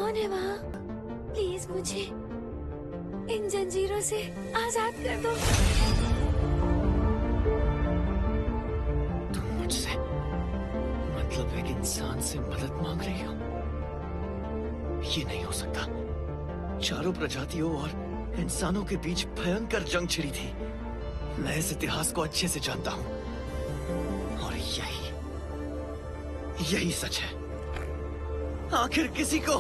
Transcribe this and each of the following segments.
कौन है वहाँ? प्लीज मुझे इन जंजीरों से आजाद कर दो। तुम मुझसे मतलब एक इंसान से मदद मांग रही हो? ये नहीं हो सकता। चारों प्रजातियों और इंसानों के बीच भयंकर जंग छिड़ी थी। मैं इस इतिहास को अच्छे से जानता हूं और यही सच है। आखिर किसी को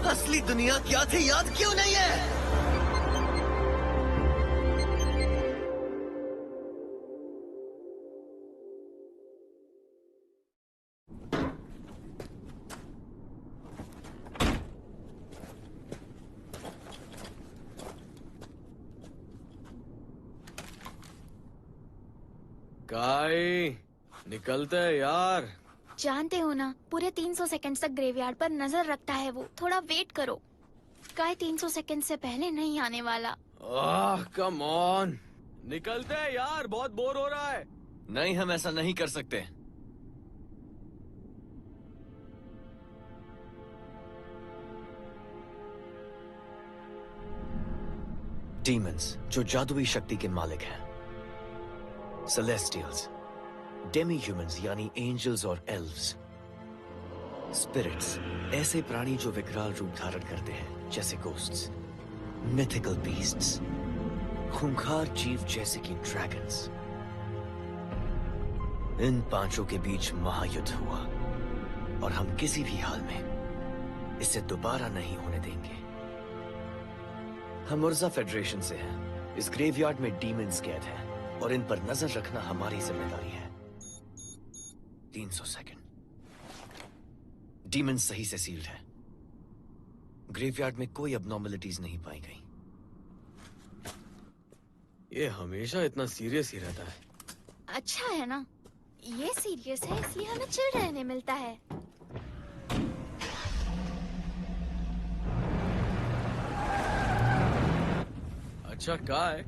असली दुनिया क्या थी याद क्यों नहीं है? काई, निकलते हैं यार। जानते हो ना, पूरे 300 सेकंड तक ग्रेवयार्ड पर नजर रखता है वो। थोड़ा वेट करो। काय 300 सेकंड से पहले नहीं आने वाला। कम ऑन, निकलते हैं यार, बहुत बोर हो रहा है। नहीं, हम ऐसा नहीं कर सकते। डीमंस जो जादुई शक्ति के मालिक हैं, सेलेस्टियल्स, डेमी ह्यूमंस यानी एंजल्स और एल्व्स, स्पिरिट्स ऐसे प्राणी जो विकराल रूप धारण करते हैं जैसे गोस्ट्स, मिथिकल बीस्ट्स, खूंखार जीव जैसे कि ड्रैगन्स। इन पांचों के बीच महायुद्ध हुआ और हम किसी भी हाल में इसे दोबारा नहीं होने देंगे। हम उर्जा फेडरेशन से हैं। इस ग्रेवयार्ड में डीमंस कैद हैं और इन पर नजर रखना हमारी जिम्मेदारी है। 300 सेकंड। डीमंस सही से सील्ड है। ग्रेवयार्ड में कोई अबनॉर्मलिटीज नहीं पाई गई। ये हमेशा इतना सीरियस ही रहता है। अच्छा है ना, ये सीरियस है इसलिए हमें चिल रहने मिलता है। अच्छा काय,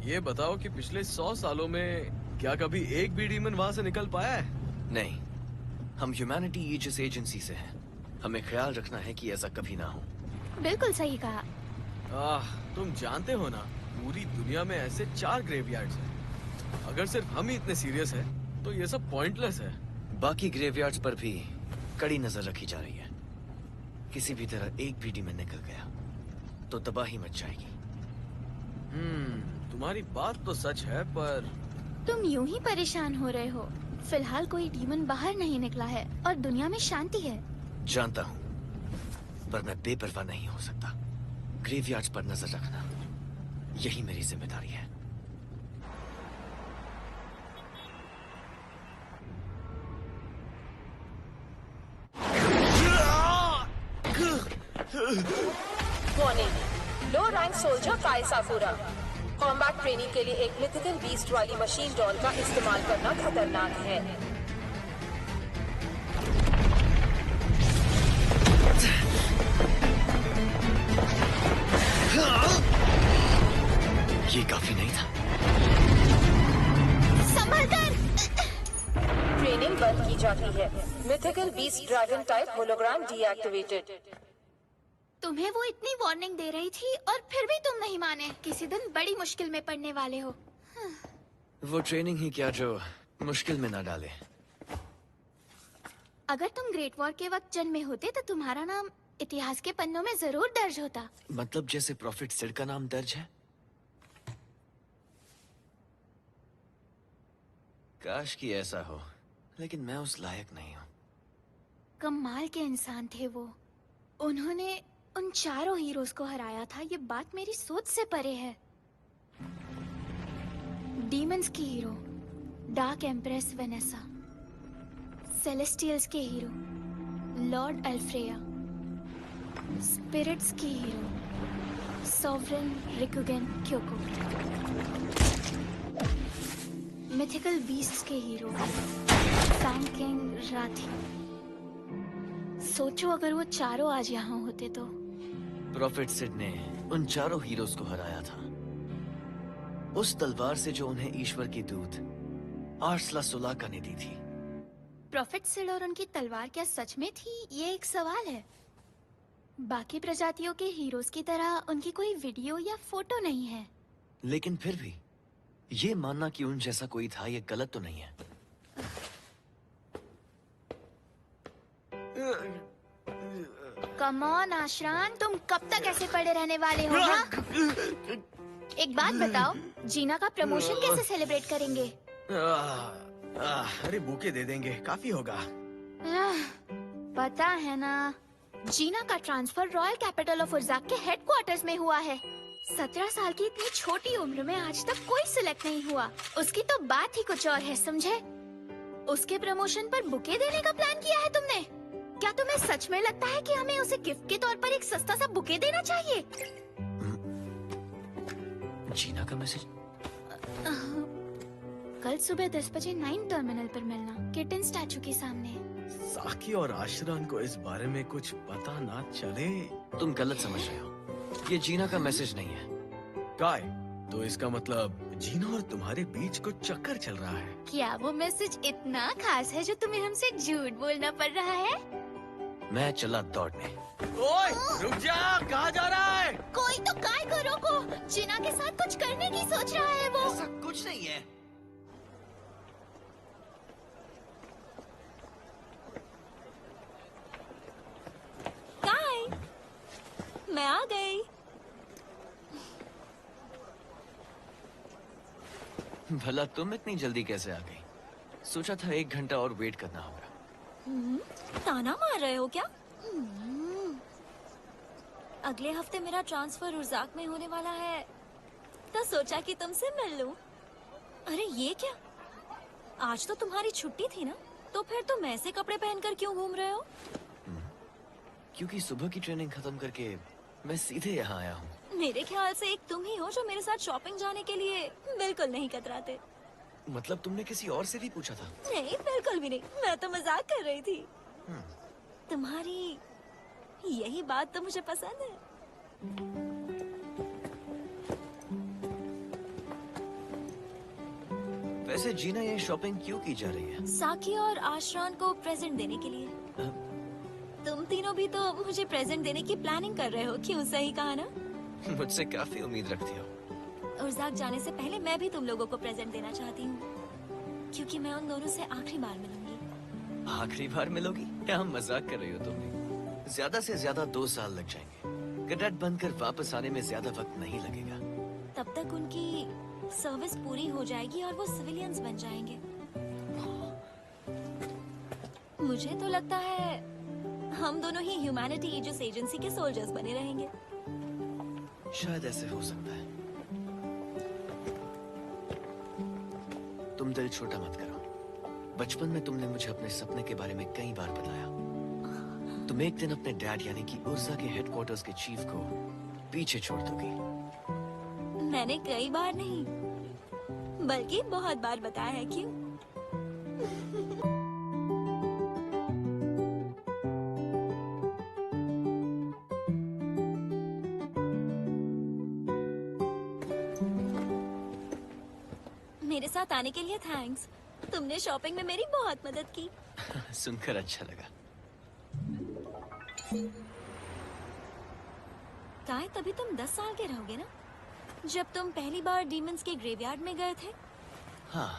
ये बताओ कि पिछले 100 सालों में क्या कभी एक भी डीमन वहां से निकल पाया है? नहीं, हम ह्यूमैनिटी ईजिस एजेंसी से हैं। हमें ख्याल रखना है कि ऐसा कभी ना हो। बिल्कुल सही कहा। तुम जानते हो ना, पूरी दुनिया में ऐसे 4 ग्रेवयार्ड्स हैं। अगर सिर्फ हम ही इतने सीरियस हैं, तो ये सब पॉइंटलेस है। बाकी ग्रेवयार्ड्स पर भी कड़ी नजर रखी जा रही है। किसी भी तरह एक भी डीमन निकल गया तो तबाही मच जाएगी। तुम्हारी बात तो सच है, पर तुम यूं ही परेशान हो रहे हो। फिलहाल कोई डीमन बाहर नहीं निकला है और दुनिया में शांति है। जानता हूं, पर मैं बेपरवाह नहीं हो सकता। ग्रेवयार्ड्स पर नजर रखना यही मेरी जिम्मेदारी है। वार्निंग, लो रैंक सोल्जर काई साकुरा, कॉम्बैट ट्रेनिंग के लिए एक मिथिकल बीस्ट वाली मशीन डॉल का इस्तेमाल करना खतरनाक है। ये काफी नहीं था। संभल कर। ट्रेनिंग बंद की जाती है। Mythical beast dragon type hologram deactivated. तुम्हें वो इतनी वार्निंग दे रही थी और फिर भी तुम नहीं माने। किसी दिन बड़ी मुश्किल में पड़ने वाले हो। वो ट्रेनिंग ही क्या जो मुश्किल में ना डाले। अगर तुम ग्रेट वॉर के वक्त जन्मे होते तो तुम्हारा नाम इतिहास के पन्नों में जरूर दर्ज होता। मतलब जैसे प्रॉफिट सिड का नाम दर्ज है। काश कि ऐसा हो, लेकिन मैं उस लायक नहीं हूँ। कमाल के इंसान थे वो। उन्होंने उन चारों हीरोज को हराया था। ये बात मेरी सोच से परे है। डीमंस की hero dark empress Vanessa, celestials के हीरो लॉर्ड अल्फ्रेया, स्पिरिट्स की hero sovereign Rikugen Kyoko, mythical beasts के हीरो फैंग किंग राथी। सोचो अगर वो चारों आज यहाँ होते तो। प्रॉफिट सिड ने उन चारों हीरोज को हराया था, उस तलवार से जो उन्हें ईश्वर की दूत आर्सला सुलाका ने दी थी। प्रॉफिट सिड और उनकी तलवार क्या सच में थी? ये एक सवाल है। बाकी प्रजातियों के हीरोज की तरह उनकी कोई वीडियो या फोटो नहीं है। लेकिन फिर भी ये मानना कि उन जैसा कोई था ये गलत तो नहीं है। कम ऑन आश्रान, तुम कब तक ऐसे पड़े रहने वाले हो? हाँ? एक बात बताओ, जीना का प्रमोशन कैसे सेलिब्रेट करेंगे? अरे बुके दे देंगे, काफी होगा। पता है ना, जीना का ट्रांसफर रॉयल कैपिटल ऑफ उर्जाक के हेडक्वार्टर्स में हुआ है। 17 साल की इतनी छोटी उम्र में आज तक कोई सिलेक्ट नहीं हुआ। उसकी तो बात ही कुछ और है, समझे? उसके प्रमोशन पर बुके देने का प्लान किया है तुमने? क्या तुम्हें सच में लगता है कि हमें उसे गिफ्ट के तौर पर एक सस्ता सा बुके देना चाहिए? जीना का मैसेज। कल सुबह 10 बजे 9 टर्मिनल पर मिलना, किटन स्टैचू के सामने। साकी और आश्रान को इस बारे में कुछ पता ना चले। तुम गलत समझ रहे हो, ये जीना का मैसेज नहीं है। काय, तो इसका मतलब जीना और तुम्हारे बीच कुछ चक्कर चल रहा है। क्या वो मैसेज इतना खास है जो तुम्हें हमसे झूठ बोलना पड़ रहा है? मैं चला दौड़ने। ओए, रुक जा, कहाँ जा रहा है? कोई तो काय को रोको, जीना के साथ कुछ करने की सोच रहा है वो। ऐसा कुछ नहीं है। काय, मैं आ गई। भला तुम इतनी जल्दी कैसे आ गई? सोचा था 1 घंटा और वेट करना होगा। ताना मार रहे हो क्या? अगले हफ्ते मेरा ट्रांसफर उर्जाक में होने वाला है, तो सोचा कि तुमसे मिल लूं। अरे ये क्या, आज तो तुम्हारी छुट्टी थी ना, तो फिर तुम ऐसे कपड़े पहनकर क्यों घूम रहे हो? क्योंकि सुबह की ट्रेनिंग खत्म करके मैं सीधे यहाँ आया हूँ। मेरे ख्याल से एक तुम ही हो जो मेरे साथ शॉपिंग जाने के लिए बिल्कुल नहीं कतराते। मतलब तुमने किसी और से भी पूछा था? नहीं, बिल्कुल भी नहीं, मैं तो मजाक कर रही थी। तुम्हारी यही बात तो मुझे पसंद है। वैसे जीना ये शॉपिंग क्यों की जा रही है? साकी और आश्रान को प्रेजेंट देने के लिए। तुम तीनों भी तो मुझे प्रेजेंट देने की प्लानिंग कर रहे हो, क्यों? सही कहा ना? मुझसे काफी उम्मीद रखती हो। उर्जाक जाने से पहले मैं भी तुम लोगों को प्रेजेंट देना चाहती हूँ, क्योंकि मैं उन दोनों से आखिरी बार मिलूंगी। आखिरी बार मिलोगी? क्या हम मजाक कर रही हो तुम भी? ज्यादा से ज्यादा 2 साल लग जाएंगे। कैडेट बनकर वापस आने में ज्यादा वक्त नहीं लगेगा। तब तक उनकी सर्विस पूरी हो जाएगी और वो सिविलियंस बन जाएंगे। मुझे तो लगता है हम दोनों ही ह्यूमैनिटी ईजिस एजेंसी के सोल्जर्स बने रहेंगे। शायद ऐसे हो सकता है। तुम दिल छोटा मत करो। बचपन में तुमने मुझे अपने सपने के बारे में कई बार बताया। तुम एक दिन अपने डैड यानी कि उर्जा के हेडक्वार्टर्स के चीफ को पीछे छोड़ दोगी। मैंने कई बार नहीं, बल्कि बहुत बार बताया है। क्यों? मेरे साथ आने के लिए थैंक्स। तुमने शॉपिंग में मेरी बहुत मदद की। सुनकर अच्छा लगा। काय, तभी तुम 10 साल के रहोगे ना, जब तुम पहली बार डीमंस के ग्रेवयार्ड में गए थे? हाँ,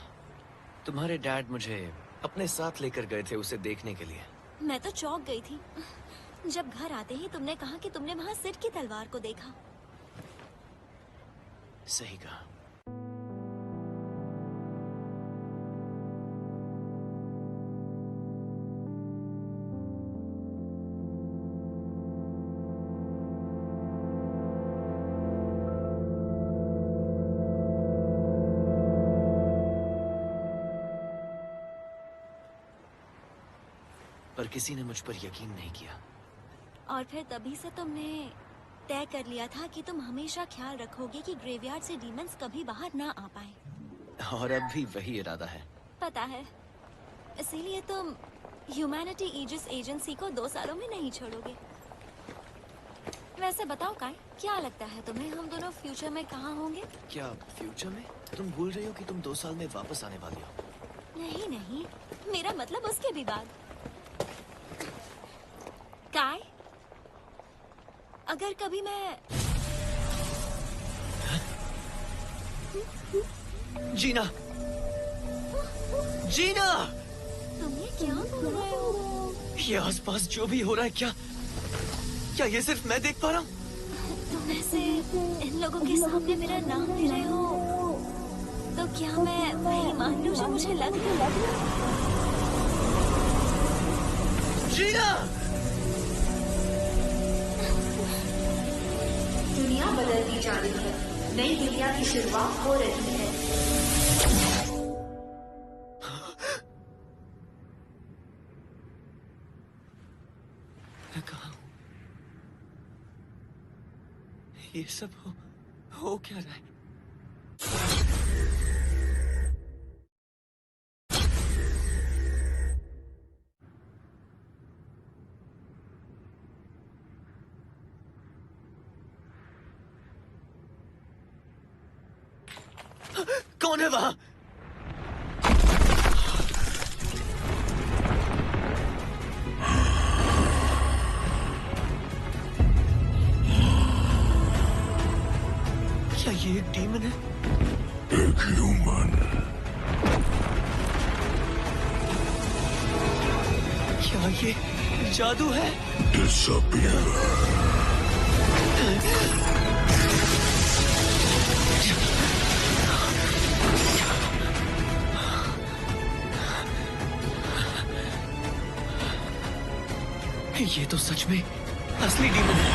तुम्हारे डैड मुझे अपने साथ लेकर गए थे उसे देखने के लिए। मैं तो चौंक गई थी जब घर आते ही तुमने कहा कि तुमने वहाँ सिड की तलवार को देखा। सही कहा। पर किसी ने मुझ पर यकीन नहीं किया। और फिर तभी से तुमने तय कर लिया था कि तुम हमेशा ख्याल रखोगे कि ग्रेवयार्ड से डीमंस कभी बाहर ना आ पाए। और अब भी वही इरादा है। पता है, इसीलिए तुम ह्यूमैनिटी ईजिस एजेंसी को 2 सालों में नहीं छोड़ोगे। वैसे बताओ काय, क्या लगता है तुम्हें हम दोनों फ्यूचर में कहाँ होंगे? क्या फ्यूचर में? तुम भूल रही हो कि तुम 2 साल में वापस आने वाली हो। नहीं नहीं, मेरा मतलब उसके भी बाद। काय, अगर कभी मैं जीना, जीना, तुम ये क्या बोल रहे हो? ये आसपास जो भी हो रहा है, क्या ये सिर्फ मैं देख पा रहा हूँ? तुम ऐसे इन लोगों के सामने मेरा नाम ले रहे हो, तो क्या मैं वही मान लूं जो मुझे लग रहा है? जीना! दुनिया बदलती जा रही है, नई दुनिया की शुरुआत हो रही है। मैं कहाँ हूँ? ये सब हो क्या रहा है? कौन है वहां? क्या ये एक डीमन है? एक ह्यूमन। क्या ये जादू है? डिसअपियर। ये तो सच में असली डीमन है।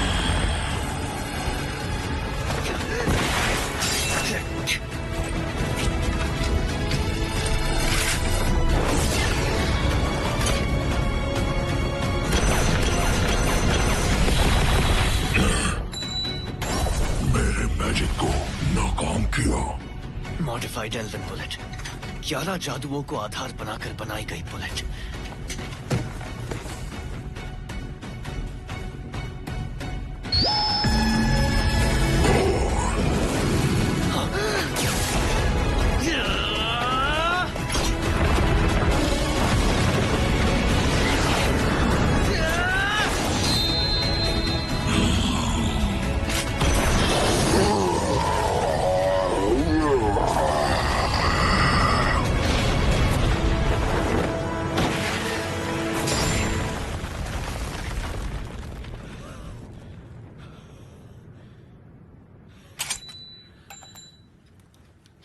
मेरे मैजिक को नाकाम किया। मॉडिफाइड एल्वन बुलेट, 11 जादुओं को आधार बनाकर बनाई गई बुलेट।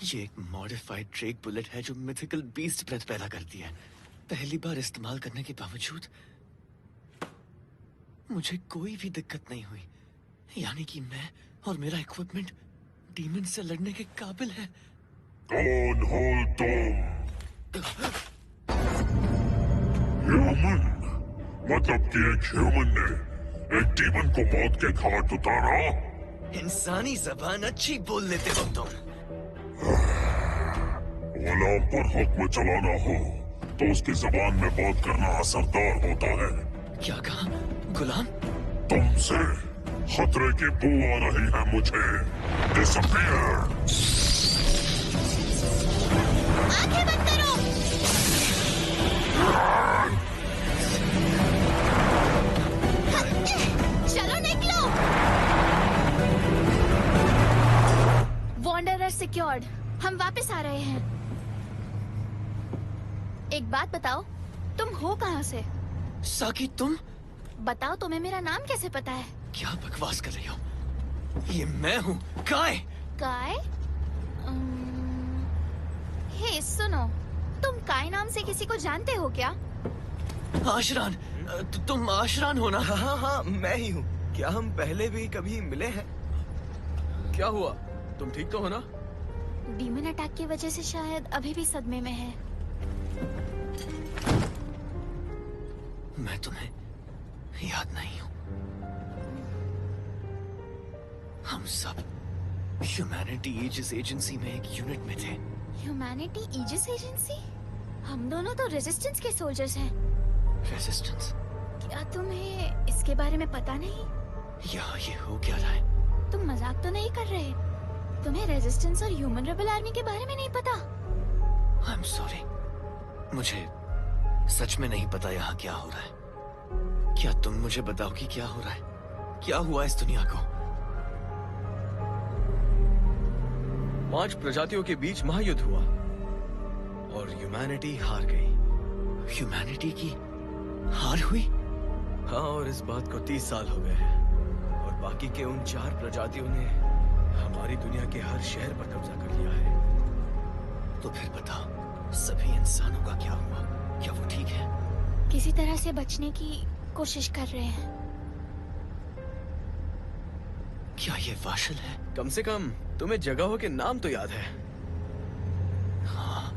ये एक मॉडिफाइड ड्रेक बुलेट है जो मिथिकल बीस्ट ब्रेथ पैदा करती है। पहली बार इस्तेमाल करने के बावजूद मुझे कोई भी दिक्कत नहीं हुई। यानी कि मैं और मेरा इक्विपमेंट डीमन से लड़ने के काबिल है। कौन हो तुम? ह्यूमन? मतलब कि एक ह्यूमन ने एक डीमन को मौत के घाट उतारा? इंसानी जबान अच्छी बोल लेते हो तुम। गुलाम पर हुक्म चलाना हो तो उसकी जबान में बात करना असरदार होता है। क्या कहा? गुलाम? तुमसे खतरे की बू आ रही है मुझे। डिसअपियर। आंखें बंद करो। चलो निकलो। वॉन्डरर सिक्योर्ड, हम वापस आ रहे हैं। एक बात बताओ, तुम हो कहाँ से? साकी तुम? बताओ, तुम्हें मेरा नाम कैसे पता है? क्या बकवास कर रही हो? ये मैं हूँ, काय। काय? हे सुनो, तुम काय नाम से किसी को जानते हो क्या? आशरान, तुम आशरान हो ना? हाँ हाँ, मैं ही हूँ। क्या हम पहले भी कभी मिले हैं? क्या हुआ? तुम ठीक तो हो ना? डीमन अटैक की वजह से शायद अभी भी सदमे में है। मैं तुम्हें याद नहीं हूँ। हम सब ह्यूमैनिटी ईजिस एजेंसी में एक यूनिट में थे। Humanity Aegis agency? हम दोनों तो रेजिस्टेंस के सोल्जर्स हैं। रेजिस्टेंस? क्या तुम्हें इसके बारे में पता नहीं? यहाँ ये हो क्या रहा है? तुम मजाक तो नहीं कर रहे? तुम्हें रेजिस्टेंस और ह्यूमन रेबल आर्मी के बारे में नहीं पता? आई एम सॉरी, मुझे सच में नहीं पता यहाँ क्या हो रहा है। क्या तुम मुझे बताओगी क्या हो रहा है? क्या हुआ इस दुनिया को? 5 प्रजातियों के बीच महायुद्ध हुआ और ह्यूमैनिटी हार गई। ह्यूमैनिटी की हार हुई? हाँ, और इस बात को 30 साल हो गए हैं। और बाकी के उन 4 प्रजातियों ने हमारी दुनिया के हर शहर पर कब्जा कर लिया है। तो फिर बताओ, सभी इंसानों का क्या हुआ? क्या वो ठीक है? किसी तरह से बचने की कोशिश कर रहे हैं। क्या ये वाशल है? कम से कम तुम्हें जगहों के नाम तो याद है। हाँ।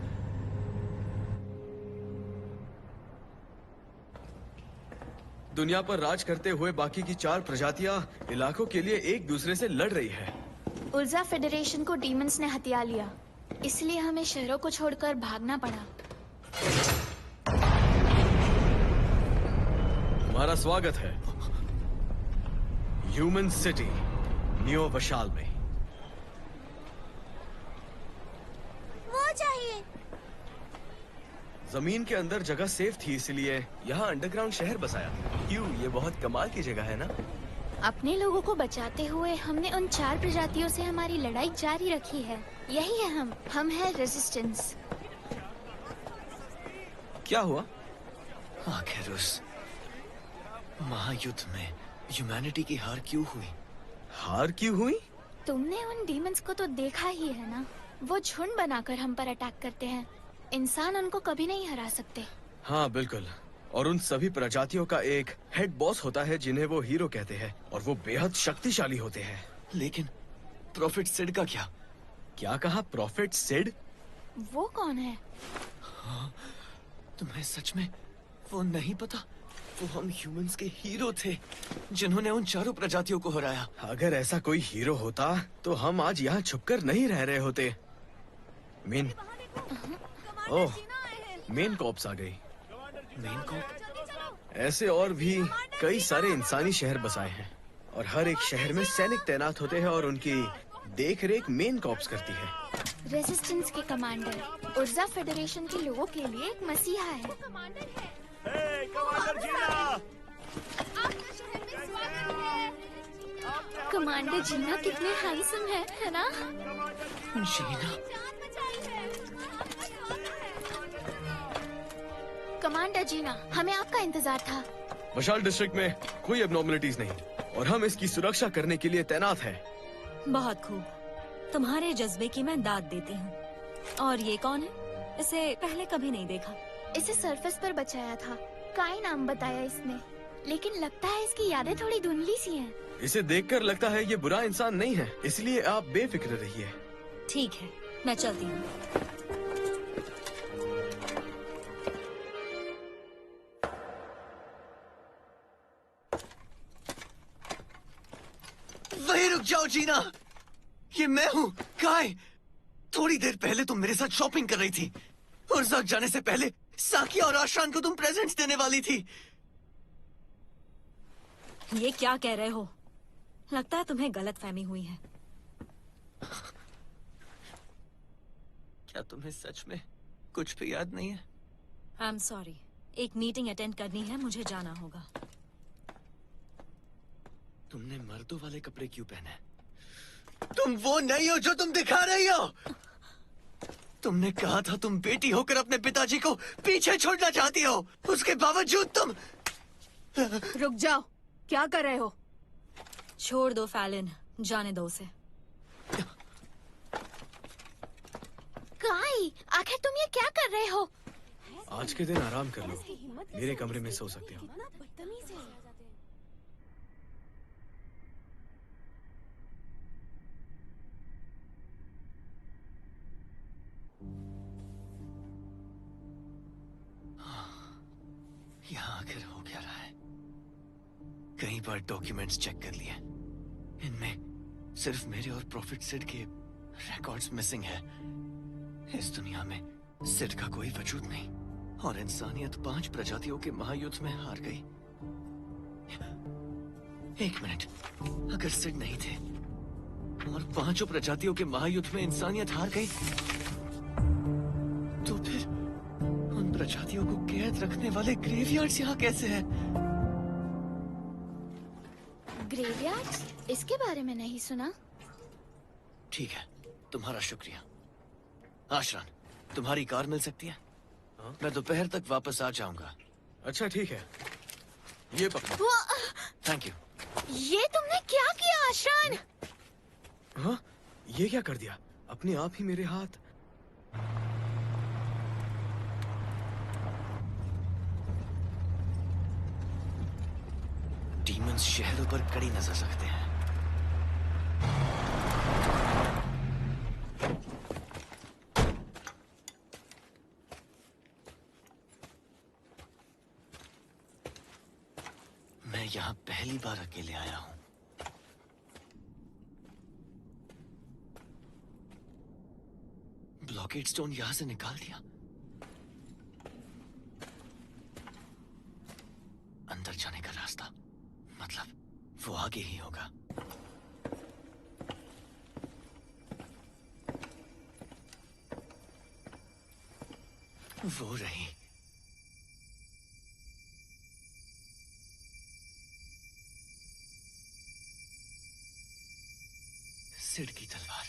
दुनिया पर राज करते हुए बाकी की 4 प्रजातियां इलाकों के लिए एक दूसरे से लड़ रही है। उर्जा फेडरेशन को डीमंस ने हथिया लिया, इसलिए हमें शहरों को छोड़कर भागना पड़ा। तुम्हारा स्वागत है ह्यूमन सिटी न्यू वशाल में। वो चाहिए। जमीन के अंदर जगह सेफ थी, इसलिए यहाँ अंडरग्राउंड शहर बसाया। क्यों? ये बहुत कमाल की जगह है ना? अपने लोगों को बचाते हुए हमने उन 4 प्रजातियों से हमारी लड़ाई जारी रखी है। यही है हम है रेजिस्टेंस। क्या हुआ? आखिर उस महायुद्ध में ह्यूमैनिटी की हार क्यों हुई? हार क्यों हुई? तुमने उन डीमंस को तो देखा ही है ना, वो झुंड बनाकर हम पर अटैक करते हैं। इंसान उनको कभी नहीं हरा सकते। हाँ बिल्कुल। और उन सभी प्रजातियों का एक हेड बॉस होता है जिन्हें वो हीरो कहते हैं, और वो बेहद शक्तिशाली होते हैं। लेकिन प्रॉफिट सिड का क्या? क्या कहा? प्रॉफिट सिड? वो कौन है? तुम्हें सच में वो नहीं पता? वो हम ह्यूमंस के हीरो थे जिन्होंने उन 4 प्रजातियों को हराया। अगर ऐसा कोई हीरो होता तो हम आज यहाँ छुपकर नहीं रह रहे होते। मेन ओह, मेन कॉप्स आ गई। मेन को? ऐसे और भी कई सारे इंसानी शहर बसाए हैं, और हर एक शहर में सैनिक तैनात होते हैं और उनकी देख-रेख मेन कॉप्स करती है। रेजिस्टेंस के कमांडर उर्जा फेडरेशन के लोगों के लिए एक मसीहा है। कमांडर जीना कितने हैंडसम है ना? जीना? कमांडर जीना, हमें आपका इंतजार था। वशाल डिस्ट्रिक्ट में कोई एबनॉर्मलिटीज नहीं, और हम इसकी सुरक्षा करने के लिए तैनात हैं। बहुत खूब। तुम्हारे जज्बे की मैं दाद देती हूँ। और ये कौन है? इसे पहले कभी नहीं देखा। इसे सरफेस पर बचाया था, काई नाम बताया इसने, लेकिन लगता है इसकी यादें थोड़ी धुंधली सी हैं। इसे देखकर लगता है ये बुरा इंसान नहीं है, इसलिए आप बेफिक्र रहिए। ठीक है, मैं चलती हूँ। वहीं रुक जाओ जीना, ये मैं हूँ काय। थोड़ी देर पहले तुम मेरे साथ शॉपिंग कर रही थी, और जग जाने से पहले साकिया और आशान को तुम प्रेजेंट्स देने वाली थी। ये क्या कह रहे हो? लगता है तुम्हें गलतफहमी हुई है। क्या तुम्हें सच में कुछ भी याद नहीं है? आई एम सॉरी, एक मीटिंग अटेंड करनी है, मुझे जाना होगा। तुमने मर्दों वाले कपड़े क्यों पहने? तुम वो नहीं हो जो तुम दिखा रही हो। तुमने कहा था तुम बेटी होकर अपने पिताजी को पीछे छोड़ना चाहती हो, उसके बावजूद तुम। रुक जाओ, क्या कर रहे हो? छोड़ दो फैलिन, जाने दो उसे। काई, आखिर तुम ये क्या कर रहे हो? आज के दिन आराम कर लो, मेरे कमरे में सो सकते हो। यहाँ आखिर हो क्या रहा है? कई बार डॉक्यूमेंट्स चेक कर लिए, इनमें सिर्फ मेरे और प्रॉफिट सिड के रिकॉर्ड्स मिसिंग है। इस दुनिया में सिड का कोई वजूद नहीं, और इंसानियत 5 प्रजातियों के महायुद्ध में हार गई। एक मिनट, अगर सिड नहीं थे और 5 प्रजातियों के महायुद्ध में इंसानियत हार गई, तो फिर उन प्रजातियों को कैद रखने वाले ग्रेवयार्ड्स यहाँ कैसे हैं? ग्रेवयार्ड? इसके बारे में नहीं सुना। ठीक है, तुम्हारा शुक्रिया। आशरान, तुम्हारी कार मिल सकती है? मैं दोपहर तक वापस आ जाऊंगा। अच्छा ठीक है, ये पकड़ो। वो थैंक यू। ये तुमने क्या किया आशरान? हाँ, ये क्या कर दिया? अपने आप ही मेरे हाथ। डीमंस शहरों पर कड़ी नजर रखते हैं। मैं यहाँ पहली बार अकेले आया हूँ। ब्लॉकेड स्टोन यहाँ से निकाल दिया। अंदर जाने का रास्ता, मतलब वो आगे ही होगा। वो रही। सिड की तलवार।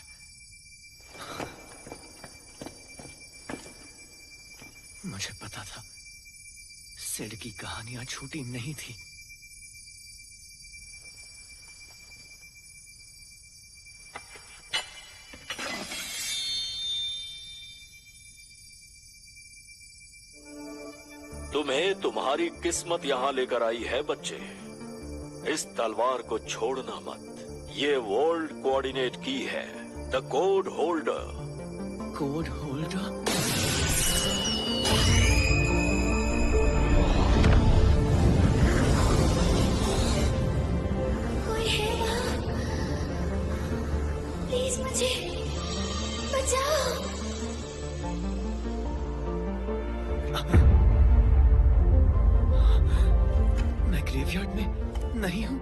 मुझे पता था सिड की कहानियां झूठी नहीं थी। तुम्हें तुम्हारी किस्मत यहाँ लेकर आई है बच्चे। इस तलवार को छोड़ना मत। ये वर्ल्ड कोऑर्डिनेट की है, the code holder. Code holder? कोई है वहाँ? प्लीज मुझे बचाओ। मैं ग्रेवयार्ड में नहीं हूँ।